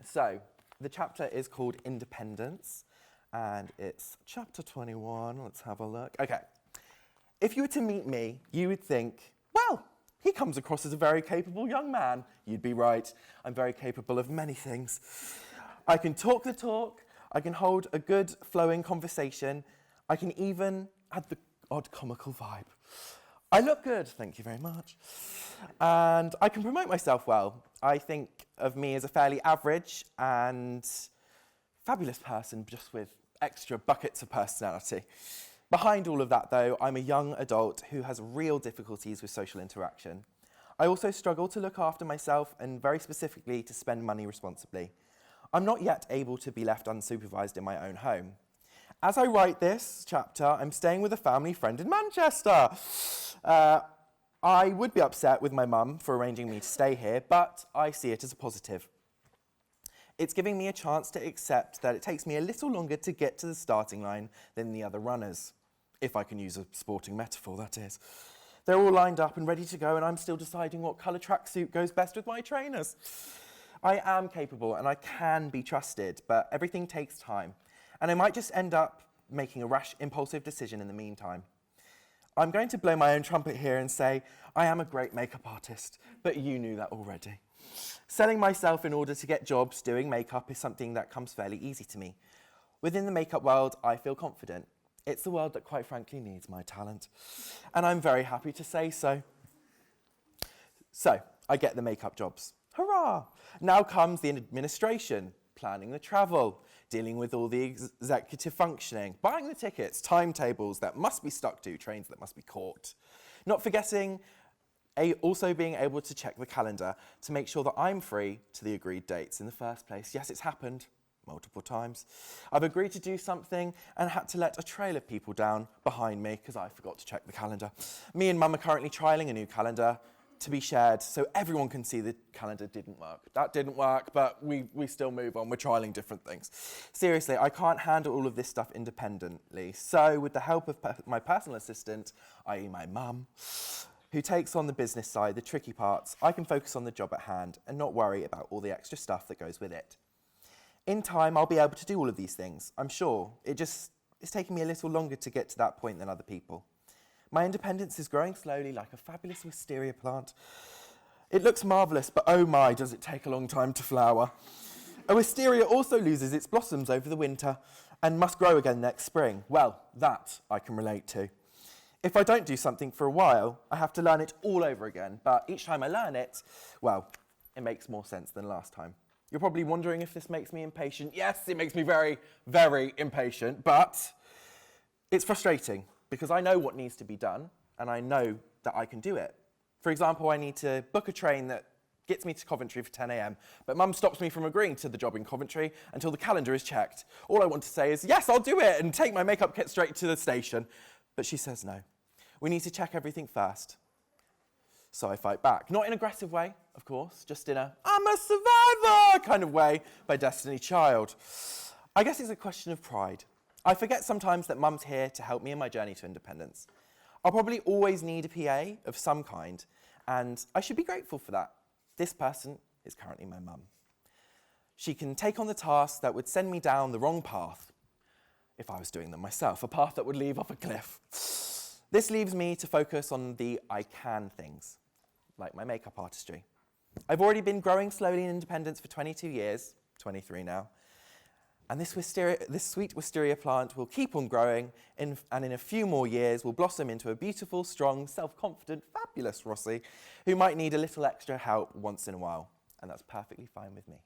So, the chapter is called Independence, and it's chapter 21. Let's have a look. Okay. If you were to meet me, you would think, well, he comes across as a very capable young man. You'd be right. I'm very capable of many things. I can talk the talk. I can hold a good, flowing conversation. I can even add the odd comical vibe. I look good, thank you very much. And I can promote myself well. I think of me as a fairly average and fabulous person, just with extra buckets of personality. Behind all of that, though, I'm a young adult who has real difficulties with social interaction. I also struggle to look after myself and very specifically to spend money responsibly. I'm not yet able to be left unsupervised in my own home. As I write this chapter, I'm staying with a family friend in Manchester. I would be upset with my mum for arranging me to stay here, but I see it as a positive. It's giving me a chance to accept that it takes me a little longer to get to the starting line than the other runners. If I can use a sporting metaphor, that is. They're all lined up and ready to go, and I'm still deciding what colour tracksuit goes best with my trainers. I am capable and I can be trusted, but everything takes time. And I might just end up making a rash, impulsive decision in the meantime. I'm going to blow my own trumpet here and say, I am a great makeup artist, but you knew that already. Selling myself in order to get jobs doing makeup is something that comes fairly easy to me. Within the makeup world, I feel confident. It's the world that quite frankly needs my talent. And I'm very happy to say so. So, I get the makeup jobs. Hurrah! Now comes the administration, planning the travel, dealing with all the executive functioning, buying the tickets, timetables that must be stuck to, trains that must be caught. Not forgetting also being able to check the calendar to make sure that I'm free to the agreed dates in the first place. Yes, it's happened multiple times. I've agreed to do something and had to let a trail of people down behind me because I forgot to check the calendar. Me and Mum are currently trialling a new calendar to be shared so everyone can see the calendar didn't work. That didn't work, but we still move on. We're trialling different things. Seriously, I can't handle all of this stuff independently. So with the help of my personal assistant, i.e. my mum, who takes on the business side, the tricky parts, I can focus on the job at hand and not worry about all the extra stuff that goes with it. In time, I'll be able to do all of these things, I'm sure. It's taking me a little longer to get to that point than other people. My independence is growing slowly like a fabulous wisteria plant. It looks marvellous, but oh my, does it take a long time to flower. A wisteria also loses its blossoms over the winter and must grow again next spring. Well, that I can relate to. If I don't do something for a while, I have to learn it all over again, but each time I learn it, well, it makes more sense than last time. You're probably wondering if this makes me impatient. Yes, it makes me very, very impatient, but it's frustrating because I know what needs to be done and I know that I can do it. For example, I need to book a train that gets me to Coventry for 10 a.m, but Mum stops me from agreeing to the job in Coventry until the calendar is checked. All I want to say is, yes, I'll do it and take my makeup kit straight to the station. But she says no. We need to check everything first. So I fight back. Not in an aggressive way, of course, just in a I'm a survivor kind of way by Destiny Child. I guess it's a question of pride. I forget sometimes that Mum's here to help me in my journey to independence. I'll probably always need a PA of some kind, and I should be grateful for that. This person is currently my mum. She can take on the tasks that would send me down the wrong path if I was doing them myself, a path that would lead off a cliff. This leaves me to focus on the I can things, like my makeup artistry. I've already been growing slowly in independence for 22 years, 23 now, and this sweet wisteria plant will keep on growing, and in a few more years will blossom into a beautiful, strong, self-confident, fabulous Rossi, who might need a little extra help once in a while, and that's perfectly fine with me.